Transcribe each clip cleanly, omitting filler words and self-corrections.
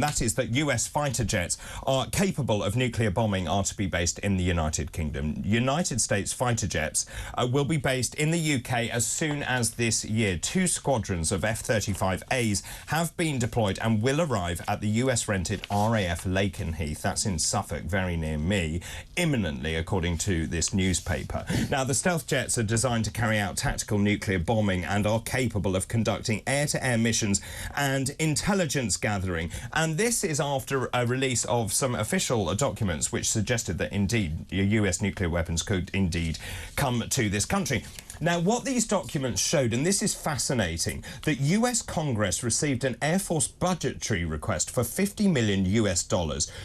That is that US fighter jets are capable of nuclear bombing are to be based in the United Kingdom. United States fighter jets will be based in the UK as soon as this year. 2 squadrons of F-35As have been deployed and will arrive at the US-rented RAF Lakenheath, that's in Suffolk, very near me, imminently, according to this newspaper. Now, the stealth jets are designed to carry out tactical nuclear bombing and are capable of conducting air-to-air missions and intelligence gathering. And this is after a release of some official documents which suggested that indeed US nuclear weapons could indeed come to this country. Now, what these documents showed, and this is fascinating, that US Congress received an Air Force budgetary request for $50 million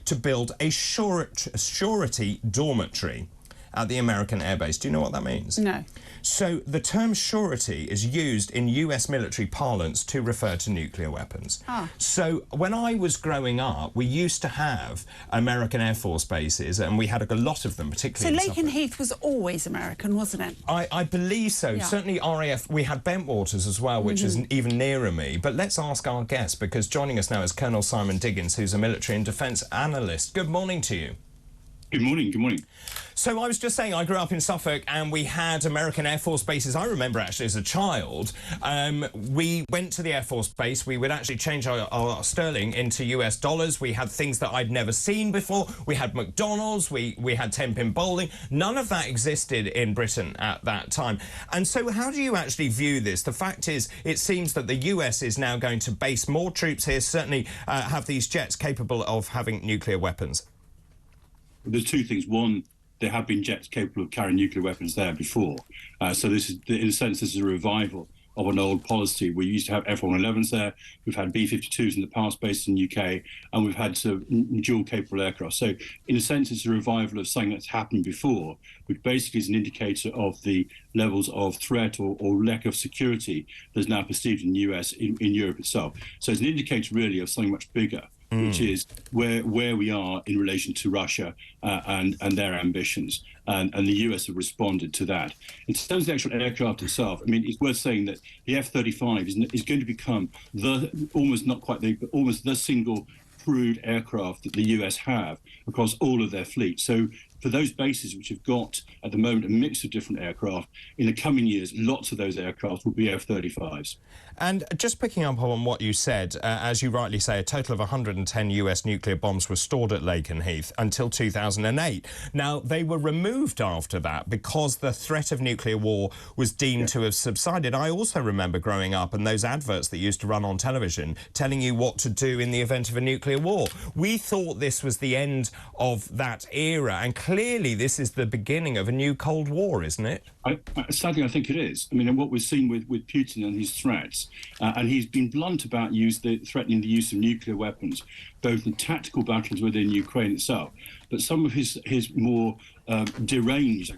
to build a surety dormitory at the American Air Base. Do you know what that means? No. So the term surety is used in US military parlance to refer to nuclear weapons. So when I was growing up, we used to have American Air Force bases, and we had a lot of them, particularly in Suffolk. Lakenheath was always American, wasn't it? I believe so. Yeah. Certainly RAF. We had Bentwaters as well, which is even nearer me. But let's ask our guest, because joining us now is Colnel Simon Diggins, who's a military and defence analyst. Good morning to you. Good morning, good morning. So I was just saying, I grew up in Suffolk and we had American Air Force bases. I remember actually as a child, we went to the Air Force base. We would actually change our sterling into US dollars. We had things that I'd never seen before. We had McDonald's, we had 10-pin bowling. None of that existed in Britain at that time. And so how do you actually view this? The fact is, it seems that the US is now going to base more troops here, certainly have these jets capable of having nuclear weapons. There's two things. One, there have been jets capable of carrying nuclear weapons there before. So this is, in a sense, this is a revival of an old policy. We used to have F-111s there. We've had B-52s in the past based in the UK, and we've had dual-capable aircraft. So in a sense, it's a revival of something that's happened before, which basically is an indicator of the levels of threat or lack of security that's now perceived in the US, in Europe itself. So it's an indicator, really, of something much bigger, which is where we are in relation to Russia and their ambitions. And the US have responded to that. In terms of the actual aircraft itself, I mean, it's worth saying that the F-35 is going to become almost the single crewed aircraft that the US have across all of their fleet. So for those bases which have got, at the moment, a mix of different aircraft, in the coming years, lots of those aircraft will be F-35s. And just picking up on what you said, as you rightly say, a total of 110 US nuclear bombs were stored at Lakenheath until 2008. Now, they were removed after that because the threat of nuclear war was deemed to have subsided. I also remember growing up and those adverts that used to run on television telling you what to do in the event of a nuclear war. We thought this was the end of that era, and clearly this is the beginning of a new Cold War, isn't it? Sadly, I think it is. I mean, and what we've seen with Putin and his threats, and he's been blunt about threatening the use of nuclear weapons, both in tactical battles within Ukraine itself, but some of his more deranged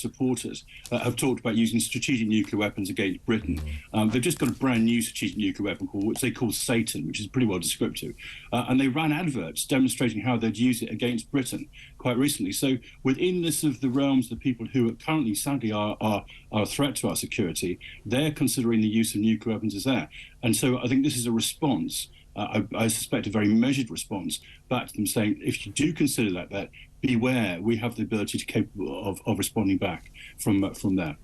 supporters have talked about using strategic nuclear weapons against Britain. They've just got a brand new strategic nuclear weapon which they call Satan, which is pretty well descriptive. And they ran adverts demonstrating how they'd use it against Britain quite recently. So within this of the realms of the people who are currently, sadly, are a threat to our security, they're considering the use of nuclear weapons as there. And so I think this is a response, I suspect a very measured response, back to them saying, if you do consider that beware, we have the ability to capable of responding back from there.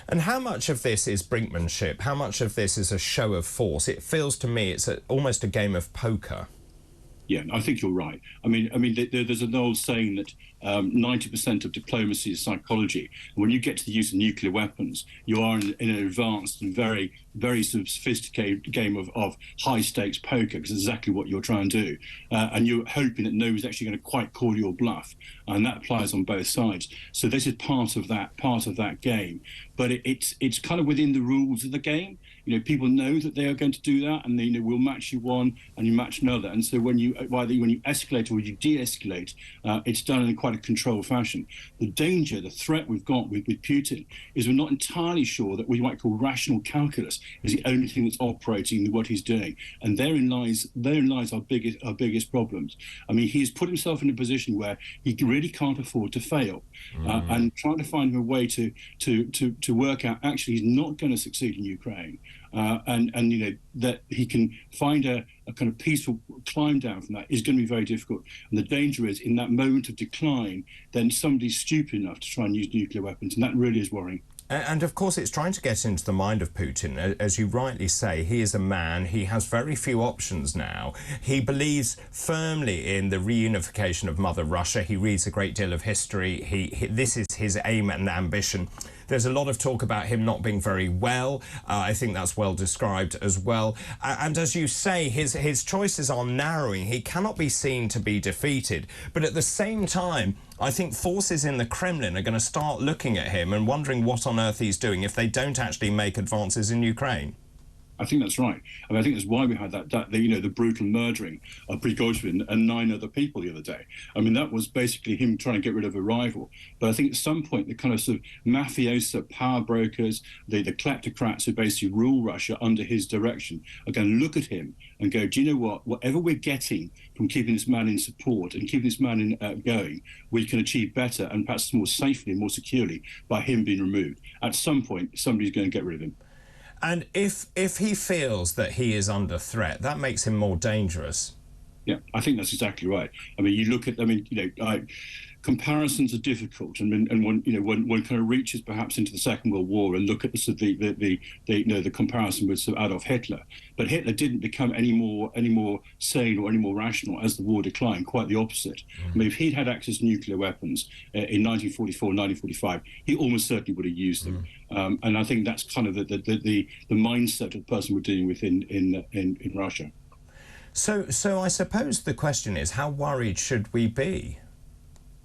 And how much of this is brinkmanship? How much of this is a show of force? It feels to me it's almost a game of poker. Yeah, I think you're right. I mean, there's an old saying that 90% of diplomacy is psychology. And when you get to the use of nuclear weapons, you are in an advanced and very, very sophisticated game of high-stakes poker, because it's exactly what you're trying to do. And you're hoping that nobody's actually going to quite call your bluff. And that applies on both sides. So this is part of that game. But it's kind of within the rules of the game. You know, people know that they are going to do that, and they will match you one and you match another. And so when you escalate or you de-escalate, it's done in quite a controlled fashion. The danger, the threat we've got with Putin is we're not entirely sure that what you might call rational calculus is the only thing that's operating in what he's doing. And therein lies our biggest problems. I mean, he's put himself in a position where he really can't afford to fail, and trying to find a way to work out actually he's not going to succeed in Ukraine. and you know that he can find a kind of peaceful climb down from that is going to be very difficult. And the danger is in that moment of decline, then somebody's stupid enough to try and use nuclear weapons, and that really is worrying. And of course, it's trying to get into the mind of Putin. As you rightly say, he is a man. He has very few options now. He believes firmly in the reunification of Mother Russia. He reads a great deal of history. This is his aim and ambition. There's a lot of talk about him not being very well. I think that's well described as well. And as you say, his choices are narrowing. He cannot be seen to be defeated. But at the same time, I think forces in the Kremlin are going to start looking at him and wondering what on earth he's doing if they don't actually make advances in Ukraine. I think that's right. I mean, I think that's why we had the brutal murdering of Prigozhin and 9 other people the other day. I mean, that was basically him trying to get rid of a rival. But I think at some point, the kind of sort of mafioso power brokers, the kleptocrats who basically rule Russia under his direction are going to look at him and go, do you know what? Whatever we're getting from keeping this man in support and keeping this man going, we can achieve better and perhaps more safely and more securely by him being removed. At some point, somebody's going to get rid of him. And if he feels that he is under threat, that makes him more dangerous. Yeah, I think that's exactly right. I mean, you look at, comparisons are difficult, and one kind of reaches perhaps into the Second World War and look at the comparison with Adolf Hitler. But Hitler didn't become any more sane or any more rational as the war declined. Quite the opposite. I mean, if he'd had access to nuclear weapons in 1944, 1945, he almost certainly would have used them. And I think that's kind of the mindset of the person we're dealing with in Russia. So I suppose the question is, how worried should we be?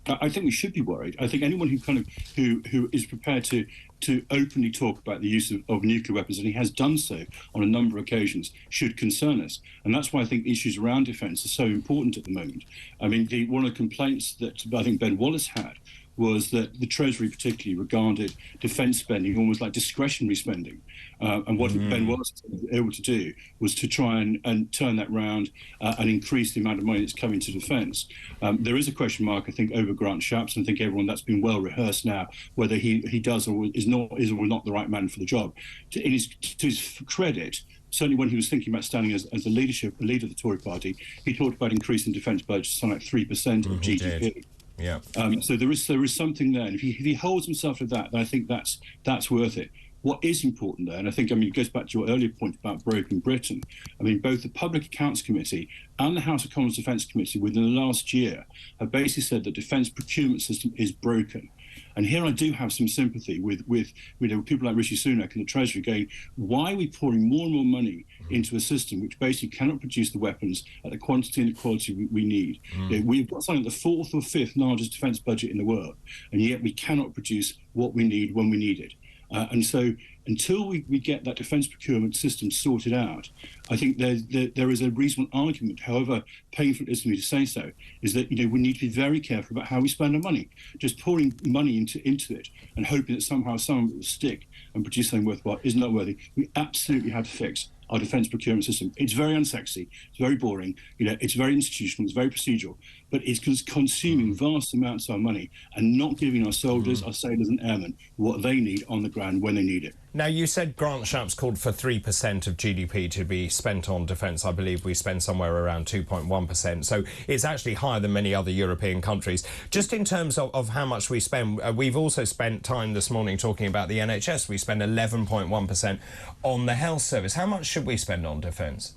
I think we should be worried. I think anyone who is prepared to openly talk about the use of nuclear weapons, and he has done so on a number of occasions, should concern us. And that's why I think issues around defence are so important at the moment. I mean, one of the complaints that I think Ben Wallace had was that the Treasury particularly regarded defence spending almost like discretionary spending. And what Ben Wallace was able to do was to try and turn that round and increase the amount of money that's coming to defence. There is a question mark, I think, over Grant Shapps, and I think everyone that's been well rehearsed now, whether he does or is not the right man for the job. To his credit, certainly when he was thinking about standing as a leader of the Tory party, he talked about increasing defence budgets to something like 3% of GDP. Yeah. So there is something there, and if he holds himself to that, then I think that's worth it. What is important there, and I think, it goes back to your earlier point about broken Britain. I mean, both the Public Accounts Committee and the House of Commons Defence Committee within the last year have basically said the defence procurement system is broken. And here I do have some sympathy with people like Rishi Sunak and the Treasury going, why are we pouring more and more money into a system which basically cannot produce the weapons at the quantity and the quality we need? We've got something like the 4th or 5th largest defence budget in the world, and yet we cannot produce what we need when we need it. And so until we get that defence procurement system sorted out, I think there is a reasonable argument, however painful it is for me to say so, is that we need to be very careful about how we spend our money. Just pouring money into it and hoping that somehow some of it will stick and produce something worthwhile is not worthy. We absolutely have to fix our defence procurement system. It's very unsexy, it's very boring, it's very institutional, it's very procedural, but it's consuming vast amounts of our money and not giving our soldiers, our sailors and airmen what they need on the ground when they need it. Now, you said Grant Shapps called for 3% of GDP to be spent on defence. I believe we spend somewhere around 2.1%. So it's actually higher than many other European countries. Just in terms of how much we spend, we've also spent time this morning talking about the NHS. We spend 11.1% on the health service. How much should we spend on defence?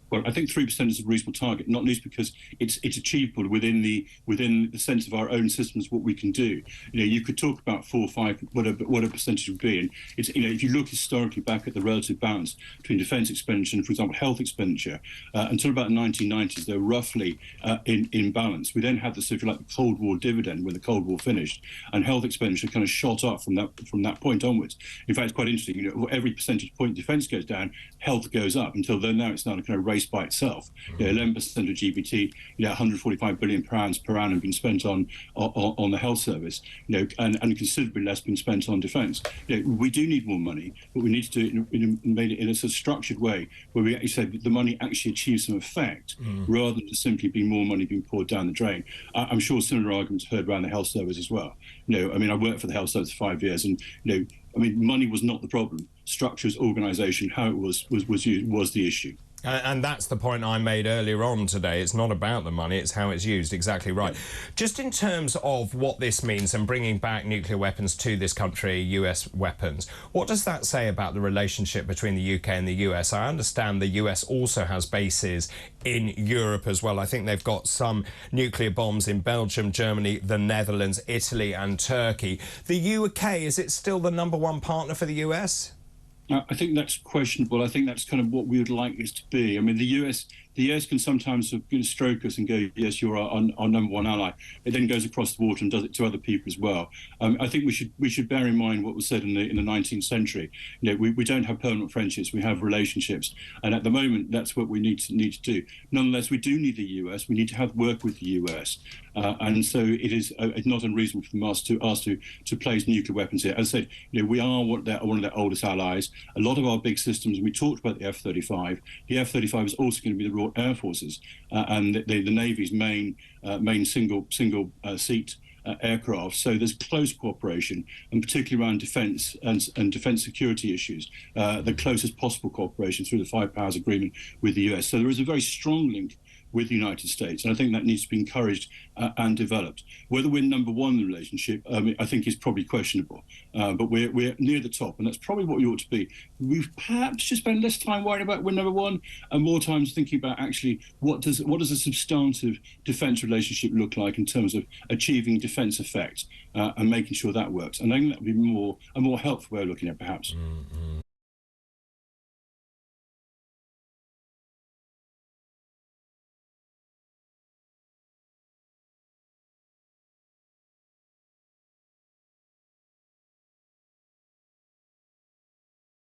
Well, I think 3% is a reasonable target, not least because it's achievable within the sense of our own systems, what we can do. You could talk about 4 or 5, what a percentage would be. And it's, if you look historically back at the relative balance between defence expenditure and, for example, health expenditure, until about the 1990s, they were roughly in balance. We then had this, if you like, the Cold War dividend when the Cold War finished, and health expenditure kind of shot up from that point onwards. In fact, it's quite interesting. Every percentage point defence goes down, health goes up. Until then, now it's not a kind of race by itself. 11% of GDP, 145 billion pounds per annum been spent on the health service, and considerably less been spent on defence. We do need more money, but we need to do it in a sort of structured way where we actually say the money actually achieves some effect, rather than just simply be more money being poured down the drain. I'm sure similar arguments heard around the health service as well. I mean, I worked for the health service for 5 years, and I mean, money was not the problem. Structures, organisation, how it was used was the issue. And that's the point I made earlier on today. It's not about the money, it's how it's used. Exactly right. Just in terms of what this means and bringing back nuclear weapons to this country, US weapons, what does that say about the relationship between the UK and the US? I understand the US also has bases in Europe as well. I think they've got some nuclear bombs in Belgium, Germany, the Netherlands, Italy and Turkey. The UK, is it still the #1 partner for the US? I think that's questionable. I think that's kind of what we would like this to be. I mean, the US can sometimes stroke us and go, yes, you're our #1 ally. It then goes across the water and does it to other people as well. I think we should bear in mind what was said in the 19th century. You know, we don't have permanent friendships, we have relationships, and at the moment that's what we need to do. Nonetheless, we do need the US. We need to have work with the US, and so it is not unreasonable from us to ask to place nuclear weapons here. As I said, you know, we are one of their oldest allies. A lot of our big systems. We talked about the F-35. The F-35 is also going to be the Royal Air Forces and the Navy's main single seat aircraft. So there's close cooperation, and particularly around defence and defence security issues, the closest possible cooperation through the Five Powers Agreement with the US. So there is a very strong link with the United States, and I think that needs to be encouraged and developed. Whether we're #1 in the relationship, I think is probably questionable, but we're near the top, and that's probably what we ought to be. We perhaps should spend less time worrying about we're #1 and more time thinking about actually what does a substantive defence relationship look like in terms of achieving defence effect and making sure that works. And I think that would be a more helpful way of looking at it, perhaps.